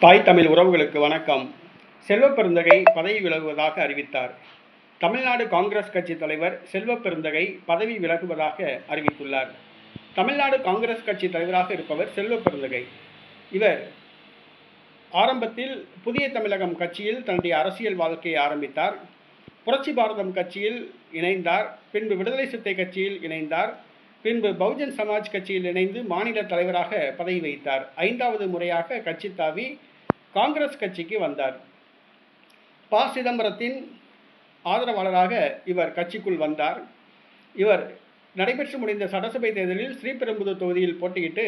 தாய் தமிழ் உறவுகளுக்கு வணக்கம். செல்வப்பெருந்தகை பதவி விலகுவதாக அறிவித்தார். தமிழ்நாடு காங்கிரஸ் கட்சி தலைவர் செல்வப்பெருந்தகை பதவி விலகுவதாக அறிவித்துள்ளார். தமிழ்நாடு காங்கிரஸ் கட்சி தலைவராக இருப்பவர் செல்வப்பெருந்தகை. இவர் ஆரம்பத்தில் புதிய தமிழகம் கட்சியில் தன்னுடைய அரசியல் வாழ்க்கையை ஆரம்பித்தார். புரட்சி பாரதம் கட்சியில் இணைந்தார். பின்பு விடுதலை சிறுத்தை கட்சியில் இணைந்தார். பின்பு பகுஜன் சமாஜ் கட்சியில் இணைந்து மாநில தலைவராக பதவி வகித்தார். 5வது முறையாக கட்சி தாவி காங்கிரஸ் கட்சிக்கு வந்தார். ப. சிதம்பரத்தின் ஆதரவாளராக இவர் கட்சிக்குள் வந்தார். இவர் நடைபெற்று முடிந்த சட்டசபை தேர்தலில் ஸ்ரீபெரும்புதூர் தொகுதியில் போட்டியிட்டு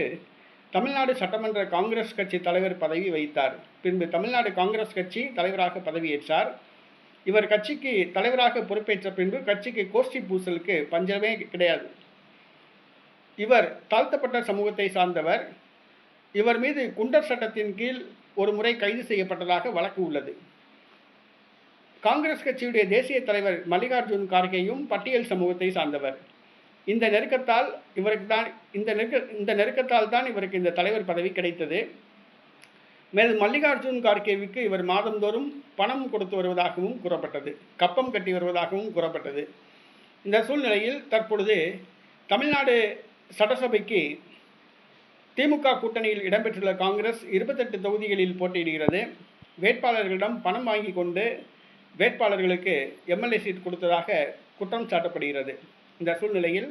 தமிழ்நாடு சட்டமன்ற காங்கிரஸ் கட்சி தலைவர் பதவி வகித்தார். பின்பு தமிழ்நாடு காங்கிரஸ் கட்சி தலைவராக பதவியேற்றார். இவர் கட்சிக்கு தலைவராக பொறுப்பேற்ற பின்பு கட்சிக்கு கோஷ்டி பூசலுக்கு பஞ்சமே கிடையாது. இவர் தாழ்த்தப்பட்ட சமூகத்தை சார்ந்தவர். இவர் மீது குண்டர் சட்டத்தின் கீழ் ஒரு முறை கைது செய்யப்பட்டதாக வழக்கு உள்ளது. காங்கிரஸ் கட்சியுடைய தேசிய தலைவர் மல்லிகார்ஜுன் கார்கேயும் பட்டியல் சமூகத்தை சார்ந்தவர். இந்த நெருக்கத்தால் தான் இவருக்கு இந்த தலைவர் பதவி கிடைத்தது. மேலும் மல்லிகார்ஜுன் கார்கேவுக்கு இவர் மாதந்தோறும் பணம் கொடுத்து வருவதாகவும் கூறப்பட்டது. கப்பம் கட்டி வருவதாகவும் கூறப்பட்டது. இந்த சூழ்நிலையில் தற்பொழுது தமிழ்நாடு சட்டசபைக்கு திமுக கூட்டணியில் இடம்பெற்றுள்ள காங்கிரஸ் 28 தொகுதிகளில் போட்டியிடுகிறது. வேட்பாளர்களிடம் பணம் வாங்கி கொண்டு வேட்பாளர்களுக்கு எம்எல்ஏ சீட் கொடுத்ததாக குற்றம் சாட்டப்படுகிறது. இந்த சூழ்நிலையில்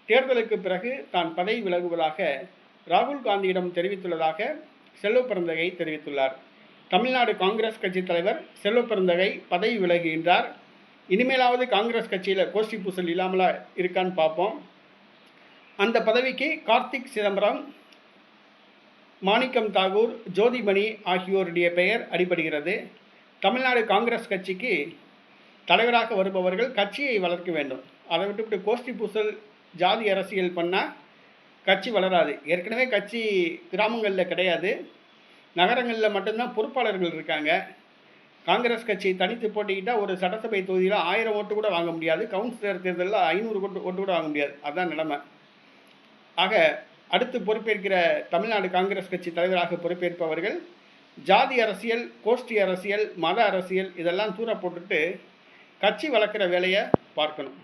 தேர்தலுக்கு பிறகு தான் பதவி விலகுவதாக ராகுல் காந்தியிடம் தெரிவித்துள்ளதாக செல்வப்பெருந்தகை தெரிவித்துள்ளார். தமிழ்நாடு காங்கிரஸ் கட்சி தலைவர் செல்வப்பெருந்தகை பதவி விலகுகின்றார். இனிமேலாவது காங்கிரஸ் கட்சியில் கோஷ்டி பூசல் இல்லாமலா இருக்கான்னு பார்ப்போம். அந்த பதவிக்கு கார்த்திக் சிதம்பரம், மாணிக்கம் தாகூர், ஜோதிமணி ஆகியோருடைய பெயர் அடிபடுகிறது. தமிழ்நாடு காங்கிரஸ் கட்சிக்கு தலைவராக வருபவர்கள் கட்சியை வளர்க்க வேண்டும். அதை விட்டுவிட்டு கோஷ்டி பூசல் ஜாதி அரசியல் பண்ணால் கட்சி வளராது. ஏற்கனவே கட்சி கிராமங்களில் கிடையாது, நகரங்களில் மட்டும்தான் பொறுப்பாளர்கள் இருக்காங்க. காங்கிரஸ் கட்சி தனித்து போட்டிக்கிட்டால் ஒரு சட்டசபை தொகுதியில் 1000 ஓட்டு கூட வாங்க முடியாது. கவுன்சிலர் தேர்தலில் 500 ஓட்டு கூட வாங்க முடியாது. அதுதான் நிலைமை. ஆக அடுத்து பொறுப்பேற்கிற தமிழ்நாடு காங்கிரஸ் கட்சி தலைவராக பொறுப்பேற்பவர்கள் ஜாதி அரசியல், கோஷ்டி அரசியல், மத அரசியல் இதெல்லாம் தூர போட்டுட்டு கட்சி வளர்க்குற வேலையை பார்க்கணும்.